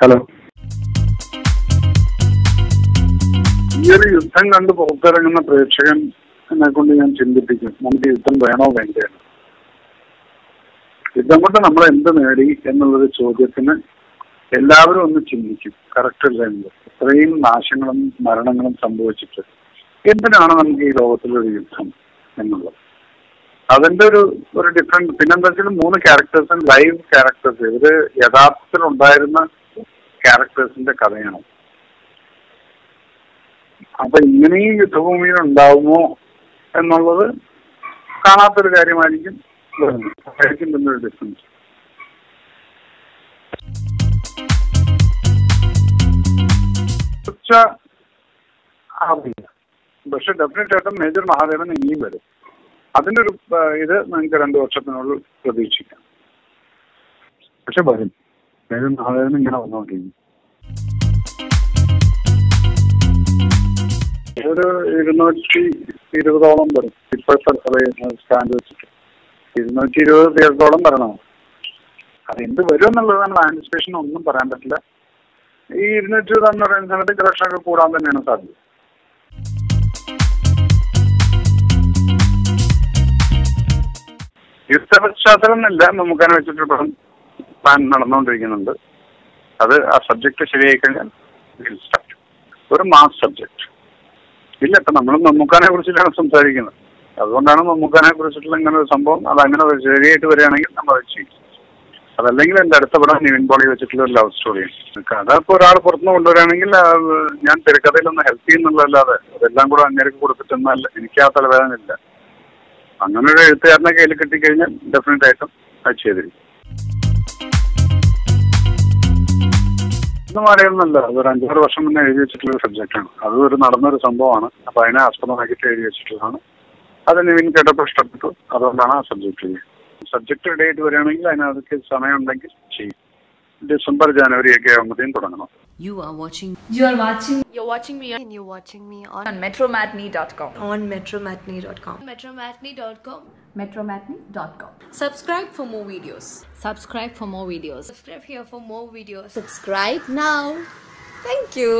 Hello. ഈ ഒരു യുദ്ധം കണ്ട് പുറത്തിറങ്ങുന്ന പ്രേക്ഷകൻ എന്നെ കൊണ്ട് ഞാൻ ചിന്തിപ്പിക്കും, നമുക്ക് യുദ്ധം വേണോ വേണ്ടേ. യുദ്ധം കൊണ്ട് നമ്മൾ എന്ത് നേടി എന്നുള്ളൊരു ചോദ്യത്തിന് എല്ലാവരും ഒന്ന് ചിന്തിക്കും. കറക്റ്റ് അല്ല എന്നത്. ഇത്രയും നാശങ്ങളും മരണങ്ങളും സംഭവിച്ചിട്ട് എന്തിനാണ് നമുക്ക് ഈ ലോകത്തിലൊരു യുദ്ധം എന്നുള്ളത്? അതിന്റെ ഒരു ഡിഫറെന്റ്. പിന്നെന്താ വെച്ചാൽ 3 ക്യാരക്ടേഴ്സും ലൈവ് ക്യാരക്ടേഴ്സ്. ഇവര് യഥാർത്ഥത്തിൽ ഉണ്ടായിരുന്ന ക്യാരക്ടേഴ്സിന്റെ കഥയാണ്. അപ്പൊ ഇങ്ങനെയും യുദ്ധഭൂമിയിൽ ഉണ്ടാവുമോ എന്നുള്ളത് കാണാത്തൊരു കാര്യമായിരിക്കും. ആയിരിക്കും തന്നൊരു ഡിഫറൻസ്. അറിയില്ല, പക്ഷെ ഡെഫിനറ്റ് ആയിട്ടും മേജർ മഹാദേവൻ ഇനിയും വരും. അതിന്റെ ഒരു ഇത് നിങ്ങൾക്ക് 2 വർഷത്തിനുള്ളിൽ പ്രതീക്ഷിക്കാം. പക്ഷെ വരും. മേജർ മഹാദേവൻ ഇങ്ങനെ വന്നുകൊണ്ടിരിക്കും. ഒരു 220ഓളം വരും ഇപ്പോഴത്തെ സ്റ്റാൻഡ് വെച്ചിട്ട്. 220 തിയേറ്ററോളം വരണം. അതെന്ത് വരും എന്നുള്ളത് നമ്മൾ ആൻറ്റിസിപ്പേഷൻ ഒന്നും പറയാൻ പറ്റില്ല. ഈ 220 എന്ന് പറയുന്ന സമയത്ത് കളക്ഷനൊക്കെ കൂടാൻ തന്നെയാണ് സാധ്യത. യുദ്ധ പശ്ചാത്തലം എന്നില്ല, മമ്മൂക്കാനെ വെച്ചിട്ട് പ്ലാൻ നടന്നുകൊണ്ടിരിക്കുന്നുണ്ട്. അത് ആ സബ്ജക്ട് ശരിയായി കഴിഞ്ഞാൽ ഒരു മാസ് സബ്ജക്ട് ഇല്ല. ഇപ്പൊ നമ്മൾ മമ്മൂക്കാനെ കുറിച്ചിട്ടാണ് സംസാരിക്കുന്നത്. അതുകൊണ്ടാണ് മമ്മൂക്കാനെ കുറിച്ചിട്ടുള്ള ഇങ്ങനെ ഒരു സംഭവം അതങ്ങനെ ശരിയായിട്ട് വരികയാണെങ്കിൽ നമ്മൾ ചെയ്യും. അതല്ലെങ്കിൽ എന്റെ അടുത്ത പടം നിവിൻ പോളി വെച്ചിട്ടുള്ള ഒരു ലവ് സ്റ്റോറിയാണ്. കഥ ഇപ്പോൾ ഒരാൾ പുറത്തുനിന്ന് കൊണ്ടുവരികയാണെങ്കിൽ ഞാൻ തിരക്കഥയിലൊന്ന് ഹെൽപ്പ് ചെയ്യുന്നുള്ളതല്ലാതെ അതെല്ലാം കൂടെ അങ്ങേർക്ക് കൊടുത്തിട്ടൊന്നല്ല. എനിക്ക് ആ തലവേദന ഇല്ല. അങ്ങനെ ഒരു എഴുത്തുകാരനെ കയ്യിൽ കിട്ടിക്കഴിഞ്ഞാൽ ഡെഫിനറ്റ് ആയിട്ടും അത് ചെയ്തിരിക്കും. ഒന്നും അറിയുന്നല്ല. അതൊരു 5-6 വർഷം മുന്നേ എഴുതി വെച്ചിട്ടുള്ള സബ്ജക്റ്റാണ്. അത് നടന്നൊരു സംഭവമാണ്. അപ്പൊ അതിനെ ആസ്പദമാക്കിയിട്ട് എഴുതി വെച്ചിട്ടുള്ളതാണ്. അത് നിവിൻ കേട്ടപ്പോൾ ഇഷ്ടപ്പെട്ടു. അതുകൊണ്ടാണ് ആ സബ്ജക്ട് ചെയ്യുന്നത്. സബ്ജക്ട് റെഡി ആയിട്ട് വരികയാണെങ്കിൽ അതിനകത്ത് സമയം ഉണ്ടെങ്കിൽ ചെയ്യും. ഡിസംബർ ജനുവരി ഒക്കെ ആകുമ്പോഴത്തേക്കും തുടങ്ങണം. You're watching me on metromatney.com. on metromatney.com. metromatney.com. Subscribe for more videos. Subscribe for more videos. Subscribe here for more videos. Subscribe now. Thank you.